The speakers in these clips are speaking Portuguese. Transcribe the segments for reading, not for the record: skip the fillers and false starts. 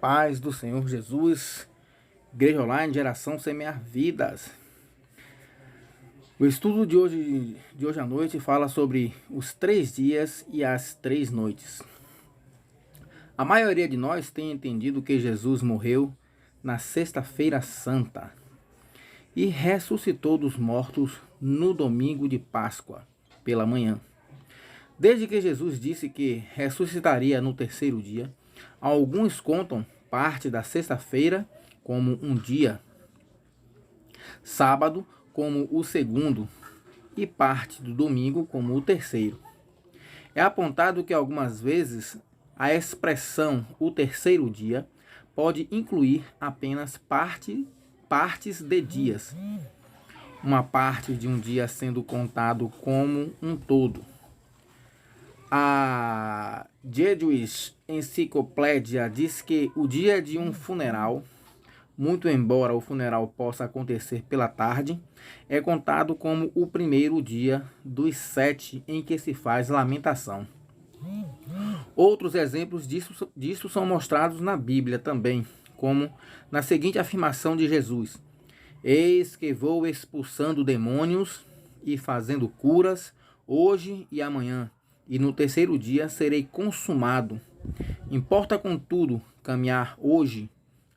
paz do Senhor Jesus, Igreja Online, geração semear vidas. O estudo de hoje à noite fala sobre os 3 dias e as 3 noites. A maioria de nós tem entendido que Jesus morreu na Sexta-feira Santa e ressuscitou dos mortos no domingo de Páscoa, pela manhã. Desde que Jesus disse que ressuscitaria no terceiro dia, alguns contam parte da sexta-feira como um dia, sábado como o segundo e parte do domingo como o terceiro. É apontado que algumas vezes a expressão o terceiro dia pode incluir apenas partes de dias, uma parte de um dia sendo contado como um todo. A Jewish Encyclopedia diz que o dia de um funeral, muito embora o funeral possa acontecer pela tarde, é contado como o primeiro dia dos 7 em que se faz lamentação. Outros exemplos disso são mostrados na Bíblia também, como na seguinte afirmação de Jesus: eis que vou expulsando demônios e fazendo curas hoje e amanhã, e no terceiro dia serei consumado. Importa, contudo, caminhar hoje,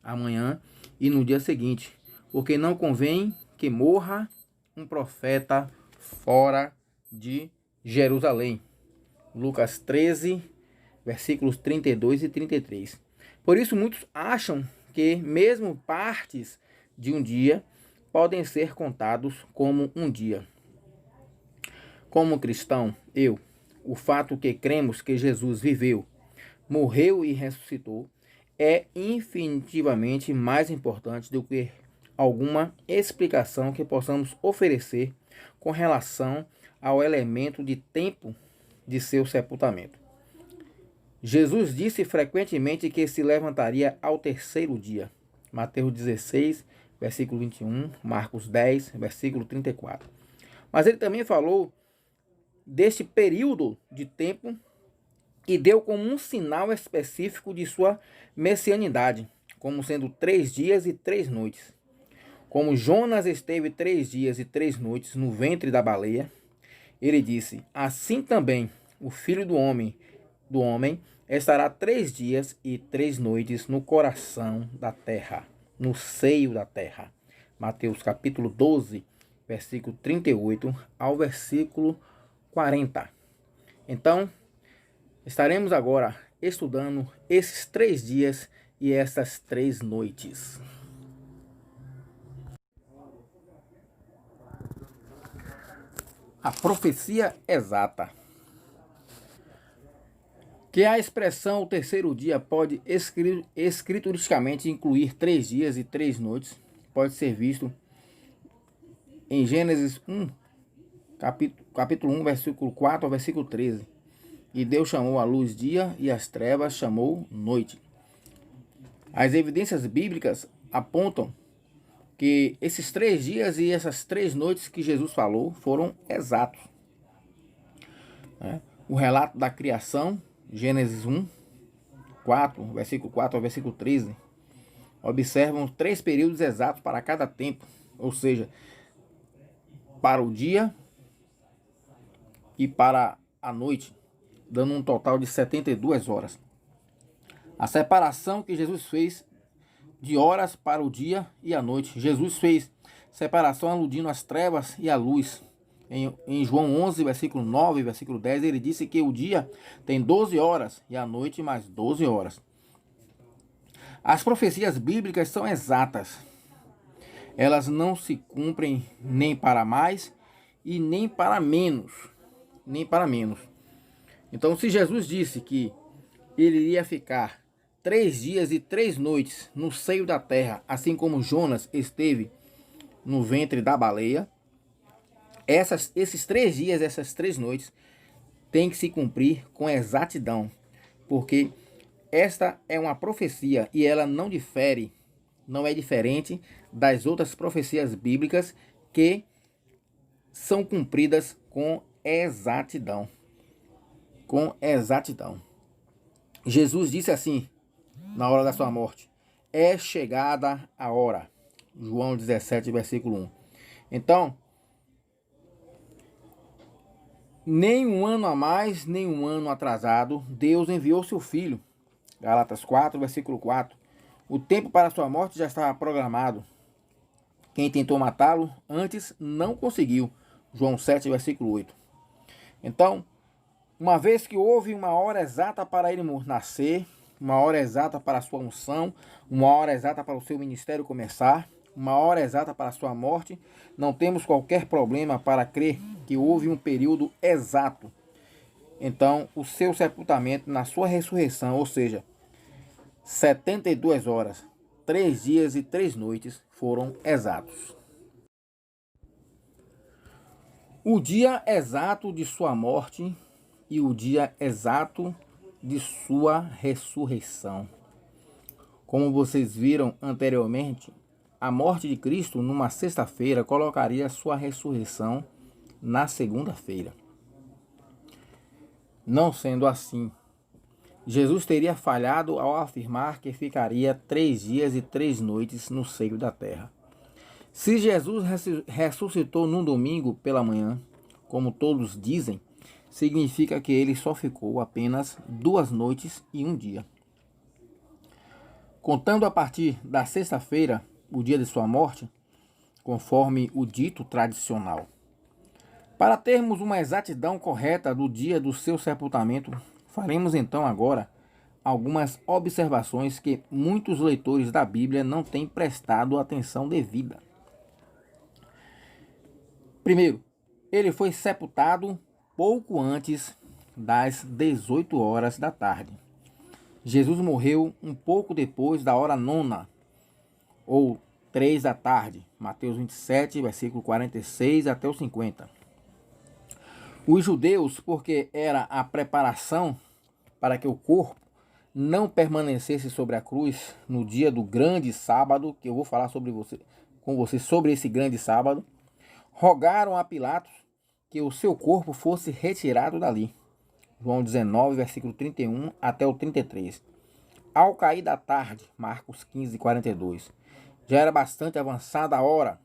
amanhã e no dia seguinte, porque não convém que morra um profeta fora de Jerusalém. Lucas 13, versículos 32 e 33. Por isso, muitos acham que mesmo partes de um dia podem ser contados como um dia. Como cristão, o fato que cremos que Jesus viveu, morreu e ressuscitou é infinitivamente mais importante do que alguma explicação que possamos oferecer com relação ao elemento de tempo de seu sepultamento. Jesus disse frequentemente que se levantaria ao terceiro dia. Mateus 16, versículo 21, Marcos 10, versículo 34. Mas ele também falou deste período de tempo e deu como um sinal específico de sua messianidade, como sendo 3 dias e 3 noites. Como Jonas esteve 3 dias e 3 noites no ventre da baleia, ele disse: assim também o Filho do Homem estará 3 dias e 3 noites no coração da terra, no seio da terra. Mateus capítulo 12, versículo 38 ao versículo 40. Então, estaremos agora estudando esses 3 dias e essas 3 noites. A profecia exata. Que a expressão o terceiro dia pode escrituristicamente incluir 3 dias e 3 noites, pode ser visto em Gênesis 1, capítulo 1, versículo 4 ao versículo 13. E Deus chamou a luz dia e as trevas chamou noite. As evidências bíblicas apontam que esses 3 dias e essas 3 noites que Jesus falou foram exatos. O relato da criação, Gênesis 1, 4, versículo 4 ao versículo 13, observam 3 períodos exatos para cada tempo, ou seja, para o dia e para a noite, dando um total de 72 horas. A separação que Jesus fez de horas para o dia e a noite. Jesus fez separação aludindo às trevas e à luz. Em João 11, versículo 9 e versículo 10, ele disse que o dia tem 12 horas e a noite mais 12 horas. As profecias bíblicas são exatas. Elas não se cumprem nem para mais e nem para menos. Nem para menos. Então, se Jesus disse que ele iria ficar 3 dias e 3 noites no seio da terra, assim como Jonas esteve no ventre da baleia, esses 3 dias, essas 3 noites, tem que se cumprir com exatidão, porque esta é uma profecia e ela não é diferente das outras profecias bíblicas que são cumpridas com exatidão. Jesus disse assim na hora da sua morte. É chegada a hora. João 17, versículo 1. Então, nem um ano a mais, nem um ano atrasado, Deus enviou seu Filho. Gálatas 4, versículo 4. O tempo para sua morte já estava programado. Quem tentou matá-lo antes não conseguiu. João 7, versículo 8. Então, uma vez que houve uma hora exata para ele nascer, uma hora exata para a sua unção, uma hora exata para o seu ministério começar, uma hora exata para a sua morte, não temos qualquer problema para crer que houve um período exato. Então, o seu sepultamento na sua ressurreição, ou seja, 72 horas, 3 dias e 3 noites foram exatos. O dia exato de sua morte e o dia exato de sua ressurreição. Como vocês viram anteriormente, a morte de Cristo numa sexta-feira colocaria sua ressurreição na segunda-feira. Não sendo assim, Jesus teria falhado ao afirmar que ficaria 3 dias e 3 noites no seio da terra. Se Jesus ressuscitou num domingo pela manhã, como todos dizem, significa que ele só ficou apenas 2 noites e 1 dia. Contando a partir da sexta-feira, o dia de sua morte, conforme o dito tradicional. Para termos uma exatidão correta do dia do seu sepultamento, faremos então agora algumas observações que muitos leitores da Bíblia não têm prestado atenção devida. Primeiro, ele foi sepultado pouco antes das 18 horas da tarde. Jesus morreu um pouco depois da hora nona, ou 3 da tarde, Mateus 27, versículo 46 até o 50. Os judeus, porque era a preparação para que o corpo não permanecesse sobre a cruz no dia do grande sábado, que eu vou falar com você sobre esse grande sábado, rogaram a Pilatos que o seu corpo fosse retirado dali. João 19, versículo 31 até o 33. Ao cair da tarde, Marcos 15, 42. Já era bastante avançada a hora.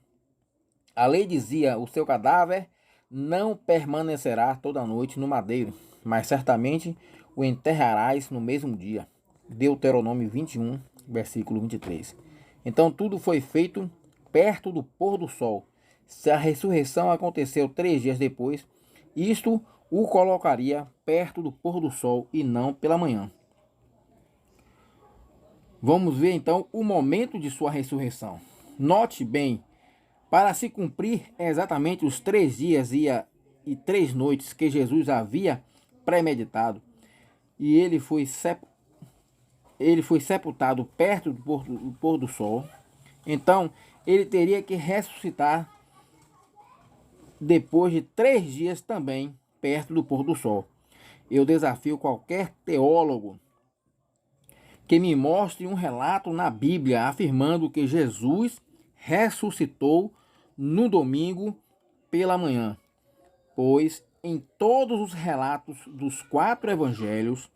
A lei dizia: o seu cadáver não permanecerá toda a noite no madeiro, mas certamente o enterrarás no mesmo dia. Deuteronômio 21, versículo 23. Então tudo foi feito perto do pôr do sol. Se a ressurreição aconteceu 3 dias depois, isto o colocaria perto do pôr do sol e não pela manhã. Vamos ver então o momento de sua ressurreição. Note bem, para se cumprir exatamente os 3 dias e 3 noites que Jesus havia premeditado, e ele foi sepultado perto do pôr do sol, então ele teria que ressuscitar depois de 3 dias também perto do pôr do sol. Eu desafio qualquer teólogo que me mostre um relato na Bíblia afirmando que Jesus ressuscitou no domingo pela manhã, pois em todos os relatos dos 4 evangelhos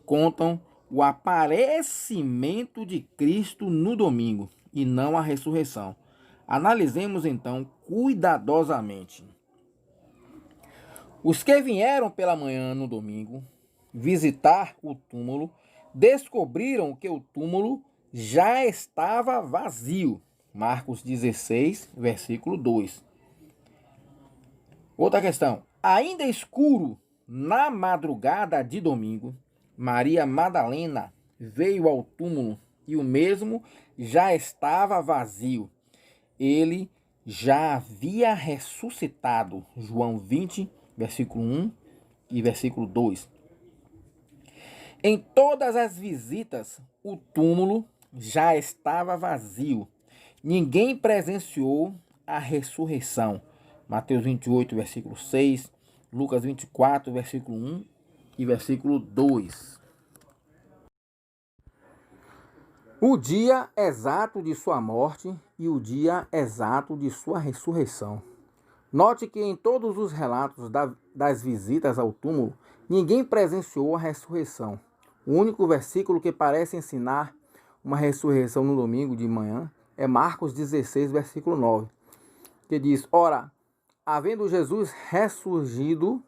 contam o aparecimento de Cristo no domingo e não a ressurreição. Analisemos então cuidadosamente. Os que vieram pela manhã no domingo visitar o túmulo descobriram que o túmulo já estava vazio. Marcos 16, versículo 2. Outra questão. Ainda escuro, na madrugada de domingo, Maria Madalena veio ao túmulo e o mesmo já estava vazio. Ele já havia ressuscitado. João 20, versículo 1 e versículo 2. Em todas as visitas, o túmulo já estava vazio. Ninguém presenciou a ressurreição. Mateus 28, versículo 6, Lucas 24, versículo 1 e versículo 2. O dia exato de sua morte e o dia exato de sua ressurreição. Note que em todos os relatos das visitas ao túmulo, ninguém presenciou a ressurreição. O único versículo que parece ensinar uma ressurreição no domingo de manhã é Marcos 16, versículo 9, que diz: ora, havendo Jesus ressurgido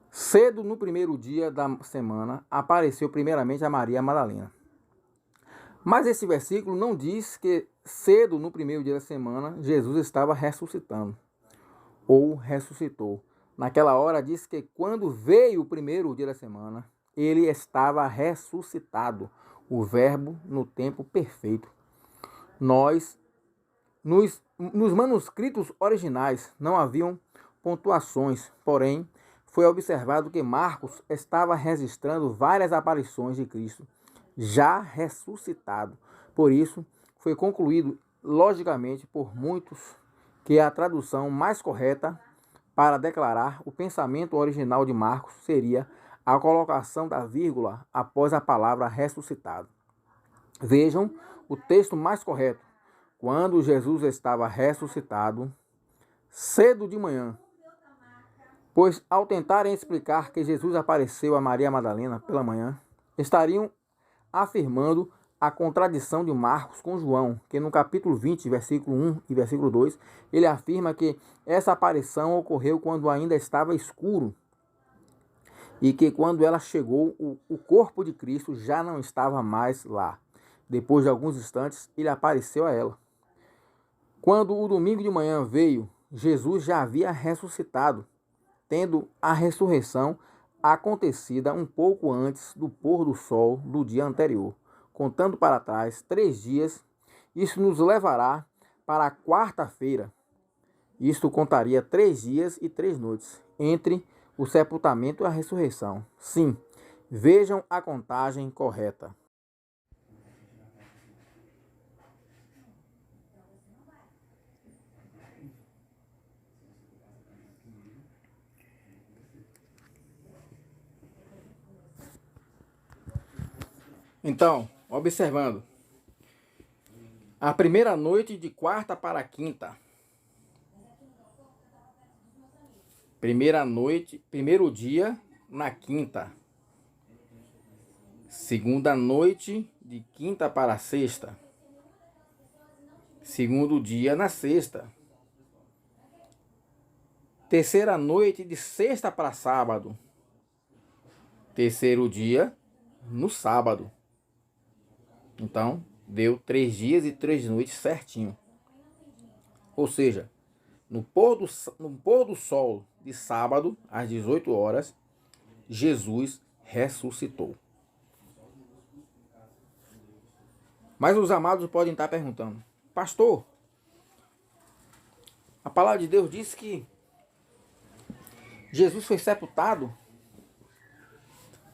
cedo no primeiro dia da semana, apareceu primeiramente a Maria Madalena. Mas esse versículo não diz que cedo no primeiro dia da semana Jesus estava ressuscitando ou ressuscitou. Naquela hora diz que quando veio o primeiro dia da semana, ele estava ressuscitado, o verbo no tempo perfeito. Nos manuscritos originais não haviam pontuações, porém foi observado que Marcos estava registrando várias aparições de Cristo já ressuscitado. Por isso, foi concluído logicamente por muitos que a tradução mais correta para declarar o pensamento original de Marcos seria a colocação da vírgula após a palavra ressuscitado. Vejam o texto mais correto. Quando Jesus estava ressuscitado, cedo de manhã, pois ao tentarem explicar que Jesus apareceu a Maria Madalena pela manhã, estariam afirmando a contradição de Marcos com João, que no capítulo 20, versículo 1 e versículo 2, ele afirma que essa aparição ocorreu quando ainda estava escuro e que quando ela chegou, o corpo de Cristo já não estava mais lá. Depois de alguns instantes, ele apareceu a ela. Quando o domingo de manhã veio, Jesus já havia ressuscitado, tendo a ressurreição acontecida um pouco antes do pôr do sol do dia anterior. Contando para trás 3 dias, isso nos levará para a quarta-feira. Isto contaria 3 dias e 3 noites entre o sepultamento e a ressurreição. Sim, vejam a contagem correta. Então, observando, a primeira noite de quarta para quinta, primeiro dia na quinta, segunda noite de quinta para sexta, segundo dia na sexta, terceira noite de sexta para sábado, terceiro dia no sábado. Então, deu 3 dias e 3 noites certinho. Ou seja, no pôr do sol de sábado, às 18 horas, Jesus ressuscitou. Mas os amados podem estar perguntando: pastor, a palavra de Deus diz que Jesus foi sepultado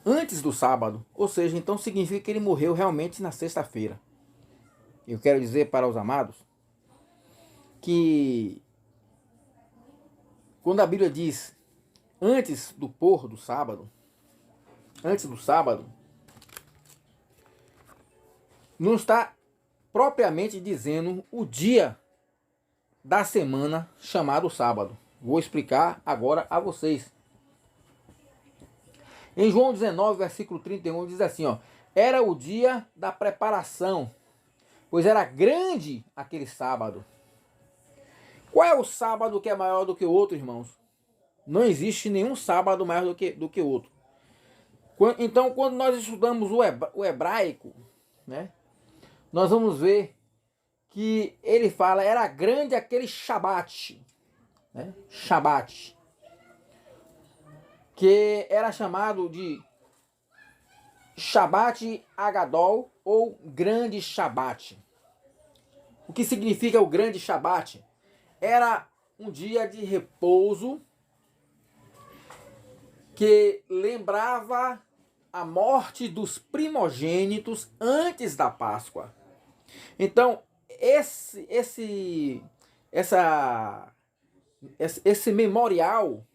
antes do sábado, ou seja, então significa que ele morreu realmente na sexta-feira. Eu quero dizer para os amados que quando a Bíblia diz antes do pôr do sábado, antes do sábado, não está propriamente dizendo o dia da semana chamado sábado. Vou explicar agora a vocês. Em João 19, versículo 31, diz assim, ó: era o dia da preparação, pois era grande aquele sábado. Qual é o sábado que é maior do que o outro, irmãos? Não existe nenhum sábado maior do que o outro. Então, quando nós estudamos o hebraico, né, nós vamos ver que ele fala, era grande aquele Shabat, né, Shabat, que era chamado de Shabat Agadol ou Grande Shabat. O que significa o Grande Shabat? Era um dia de repouso que lembrava a morte dos primogênitos antes da Páscoa. Então, esse memorial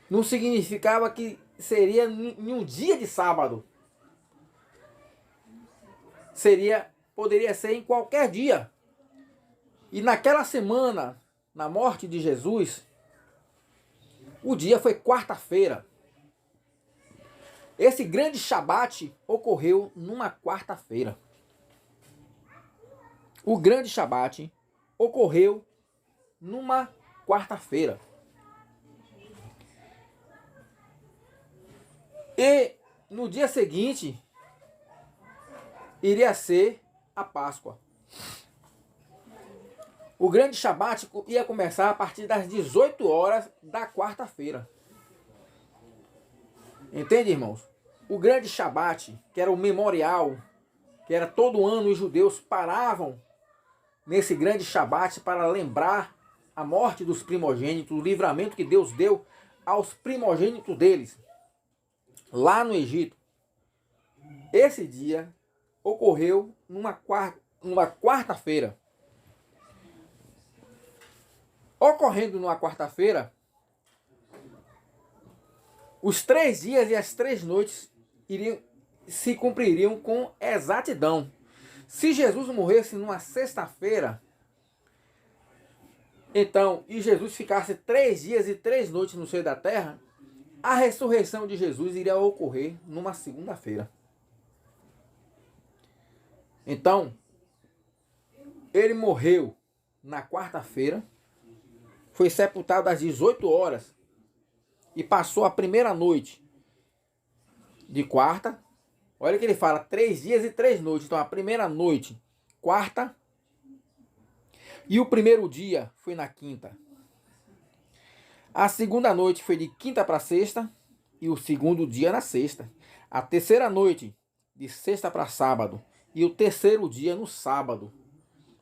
não significava que seria em um dia de sábado. Poderia ser em qualquer dia. E naquela semana, na morte de Jesus, o dia foi quarta-feira. Esse grande Shabat ocorreu numa quarta-feira. O grande Shabat ocorreu numa quarta-feira. E no dia seguinte iria ser a Páscoa. O grande Shabat ia começar a partir das 18 horas da quarta-feira. Entende, irmãos? O grande Shabat, que era o memorial, que era todo ano os judeus paravam nesse grande Shabat para lembrar a morte dos primogênitos, o livramento que Deus deu aos primogênitos deles, lá no Egito. Esse dia ocorreu numa quarta-feira. Ocorrendo numa quarta-feira, os 3 dias e as 3 noites se cumpririam com exatidão. Se Jesus morresse numa sexta-feira, então, e Jesus ficasse 3 dias e 3 noites no seio da terra, a ressurreição de Jesus iria ocorrer numa segunda-feira. Então, ele morreu na quarta-feira, foi sepultado às 18 horas e passou a primeira noite de quarta. Olha que ele fala, 3 dias e 3 noites. Então, a primeira noite, quarta, e o primeiro dia foi na quinta. A segunda noite foi de quinta para sexta e o segundo dia na sexta. A terceira noite, de sexta para sábado, e o terceiro dia no sábado.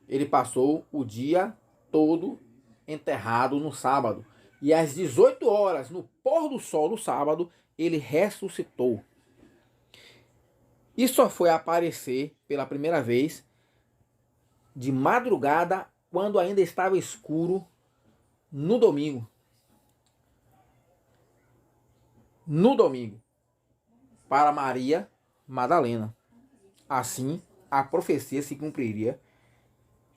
Ele passou o dia todo enterrado no sábado. E às 18 horas, no pôr do sol do sábado, ele ressuscitou. E só foi aparecer pela primeira vez de madrugada, quando ainda estava escuro, no domingo. No domingo, para Maria Madalena. Assim, a profecia se cumpriria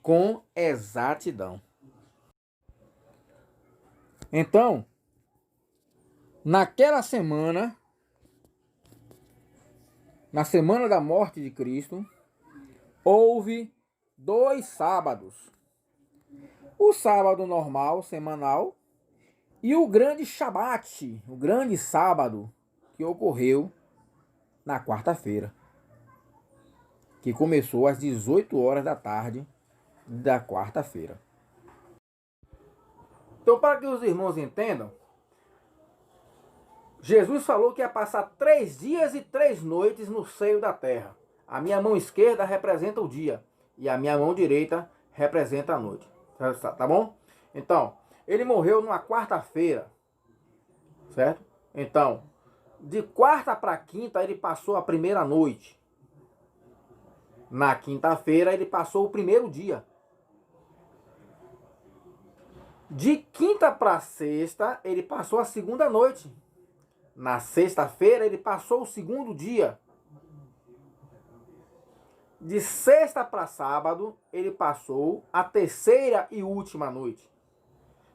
com exatidão. Então, naquela semana, na semana da morte de Cristo, houve 2 sábados. O sábado normal, semanal, e o grande Shabat, o grande sábado, que ocorreu na quarta-feira, que começou às 18 horas da tarde da quarta-feira. Então, para que os irmãos entendam, Jesus falou que ia passar 3 dias e 3 noites no seio da terra. A minha mão esquerda representa o dia e a minha mão direita representa a noite. Tá bom? Então, ele morreu numa quarta-feira, certo? Então, de quarta para quinta ele passou a primeira noite. Na quinta-feira ele passou o primeiro dia. De quinta para sexta ele passou a segunda noite. Na sexta-feira ele passou o segundo dia. De sexta para sábado ele passou a terceira e última noite.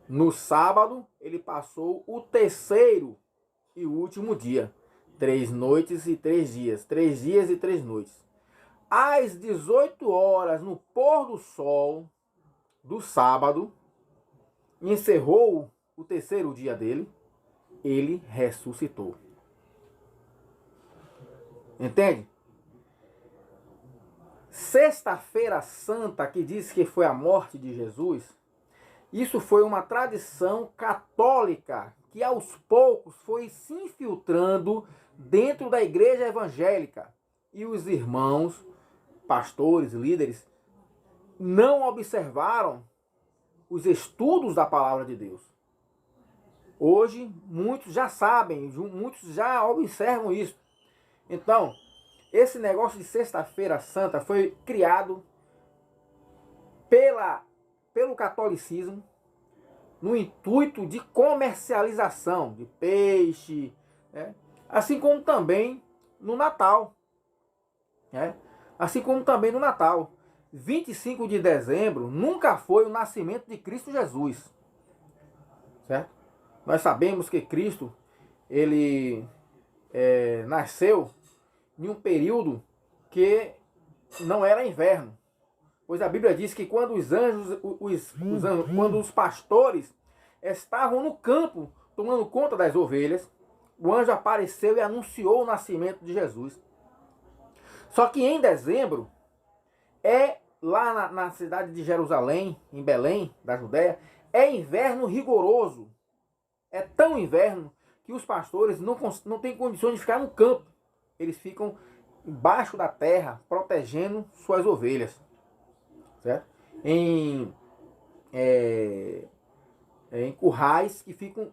No sábado ele passou o terceiro e último dia. 3 noites e 3 dias. 3 dias e 3 noites. Às 18 horas, no pôr do sol do sábado, encerrou o terceiro dia dele, ele ressuscitou. Entende? Sexta-feira Santa, que diz que foi a morte de Jesus, isso foi uma tradição católica que aos poucos foi se infiltrando dentro da igreja evangélica. E os irmãos, pastores, líderes, não observaram os estudos da palavra de Deus. Hoje, muitos já sabem, muitos já observam isso. Então, esse negócio de Sexta-feira Santa foi criado pelo catolicismo no intuito de comercialização de peixe, né? Assim como também no Natal. Né? Assim como também no Natal. 25 de dezembro nunca foi o nascimento de Cristo Jesus. Certo? Nós sabemos que Cristo, ele nasceu em um período que não era inverno. Pois a Bíblia diz que quando os anjos, quando os pastores estavam no campo tomando conta das ovelhas, o anjo apareceu e anunciou o nascimento de Jesus. Só que em dezembro, lá na cidade de Jerusalém, em Belém, da Judéia, é inverno rigoroso. É tão inverno que os pastores não têm condições de ficar no campo. Eles ficam embaixo da terra, protegendo suas ovelhas. Certo? Em currais que ficam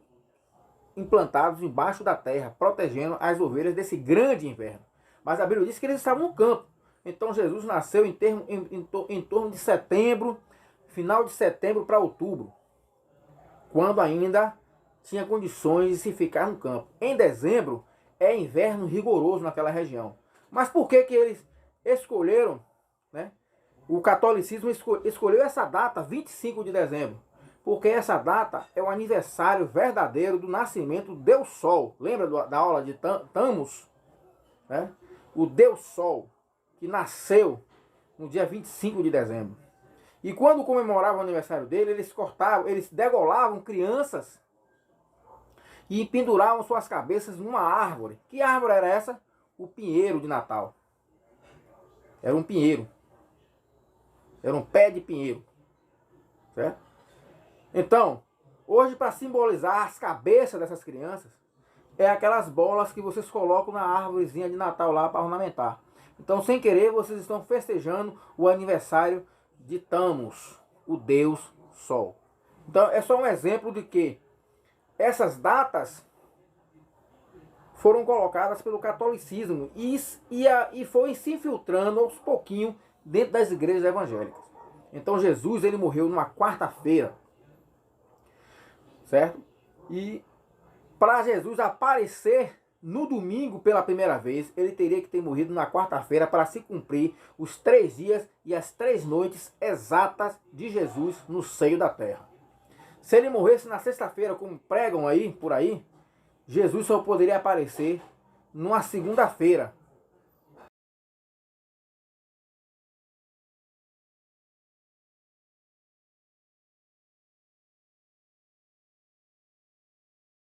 implantados embaixo da terra, protegendo as ovelhas desse grande inverno. Mas a Bíblia diz que eles estavam no campo. Então Jesus nasceu em torno de setembro, final de setembro para outubro, quando ainda tinha condições de se ficar no campo. Em dezembro é inverno rigoroso naquela região. Mas por que eles escolheram, né? O catolicismo escolheu essa data, 25 de dezembro, porque essa data é o aniversário verdadeiro do nascimento do Deus Sol. Lembra da aula de Thamus? Né? O Deus Sol, que nasceu no dia 25 de dezembro. E quando comemoravam o aniversário dele, eles degolavam crianças e penduravam suas cabeças numa árvore. Que árvore era essa? O pinheiro de Natal. Era um pinheiro. Era um pé de pinheiro. Certo? Então, hoje, para simbolizar as cabeças dessas crianças, é aquelas bolas que vocês colocam na árvorezinha de Natal lá para ornamentar. Então, sem querer, vocês estão festejando o aniversário de Thamus, o Deus Sol. Então, é só um exemplo de que essas datas foram colocadas pelo catolicismo e foi se infiltrando aos pouquinhos dentro das igrejas evangélicas. Então Jesus ele morreu numa quarta-feira, certo? E para Jesus aparecer no domingo pela primeira vez, ele teria que ter morrido na quarta-feira para se cumprir os 3 dias e as 3 noites exatas de Jesus no seio da terra. Se ele morresse na sexta-feira, como pregam aí, por aí, Jesus só poderia aparecer numa segunda-feira,